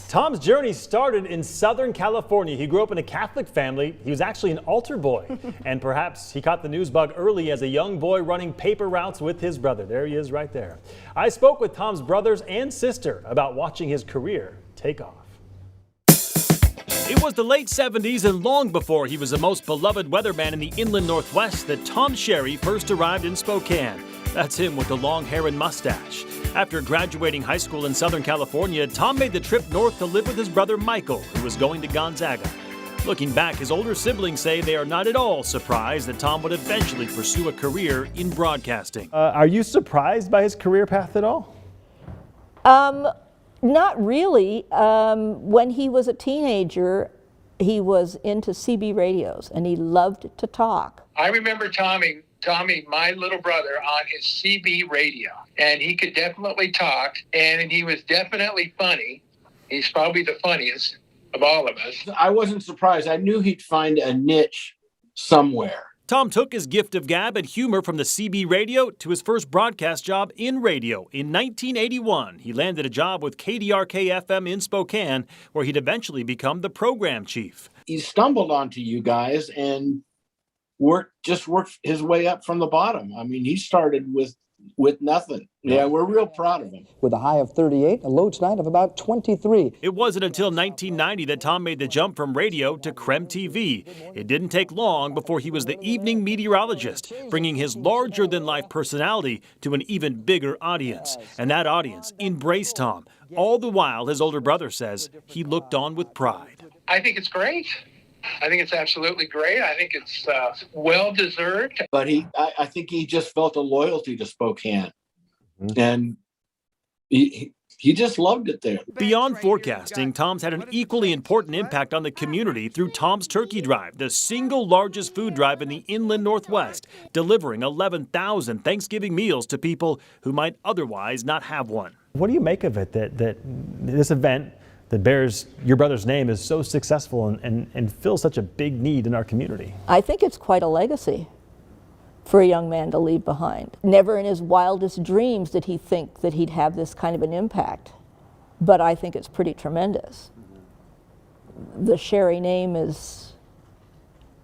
Tom's journey started in Southern California. He grew up in a Catholic family. He was actually an altar boy. And perhaps he caught the news bug early as a young boy running paper routes with his brother. There he is right there. I spoke with Tom's brothers and sister about watching his career take off. It was the late 70s and long before he was the most beloved weatherman in the inland Northwest that Tom Sherry first arrived in Spokane. That's him with the long hair and mustache. After graduating high school in Southern California, Tom made the trip north to live with his brother Michael, who was going to Gonzaga. Looking back, his older siblings say they are not at all surprised that Tom would eventually pursue a career in broadcasting. Are you surprised by his career path at all? Not really. When he was a teenager, he was into CB radios and he loved to talk. I remember Tommy, my little brother, on his CB radio, and he could definitely talk, and he was definitely funny. He's probably the funniest of all of us. I wasn't surprised. I knew he'd find a niche somewhere. Tom took his gift of gab and humor from the CB radio to his first broadcast job in radio. In 1981, he landed a job with KREM in Spokane, where he'd eventually become the program chief. He stumbled onto you guys and worked his way up from the bottom. I mean, he started with nothing. Yeah, we're real proud of him. With a high of 38, a low tonight of about 23. It wasn't until 1990 that Tom made the jump from radio to KREM TV. It didn't take long before he was the evening meteorologist, bringing his larger-than-life personality to an even bigger audience. And that audience embraced Tom. All the while, his older brother says he looked on with pride. I think it's great. I think it's absolutely great. I think it's well-deserved. But I think he just felt a loyalty to Spokane. And he just loved it there. Beyond forecasting, Tom's had an equally important impact on the community through Tom's Turkey Drive, the single largest food drive in the inland Northwest, delivering 11,000 Thanksgiving meals to people who might otherwise not have one. What do you make of it that this event that bears your brother's name is so successful and fills such a big need in our community? I think it's quite a legacy for a young man to leave behind. Never in his wildest dreams did he think that he'd have this kind of an impact, but I think it's pretty tremendous. The Sherry name is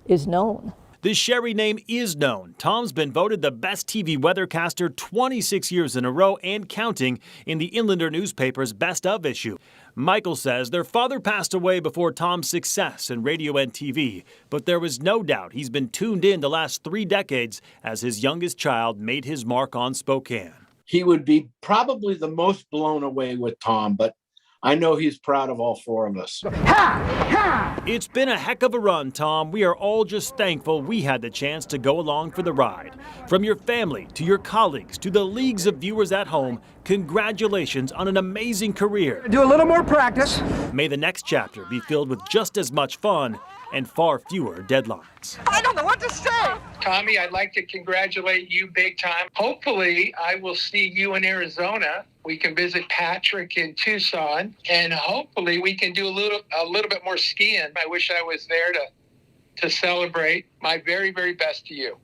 known. The Sherry name is known. Tom's been voted the best TV weathercaster 26 years in a row and counting in the Inlander newspaper's Best Of issue. Michael says their father passed away before Tom's success in radio and TV, but there was no doubt he's been tuned in the last 3 decades as his youngest child made his mark on Spokane. He would be probably the most blown away with Tom, but I know he's proud of all 4 of us. It's been a heck of a run, Tom. We are all just thankful we had the chance to go along for the ride. From your family to your colleagues to the leagues of viewers at home, congratulations on an amazing career. Do a little more practice. May the next chapter be filled with just as much fun and far fewer deadlines. I don't know what to say. Tommy, I'd like to congratulate you big time. Hopefully, I will see you in Arizona. We can visit Patrick in Tucson, and hopefully we can do a little bit more skiing. I wish I was there to celebrate. My very, very best to you.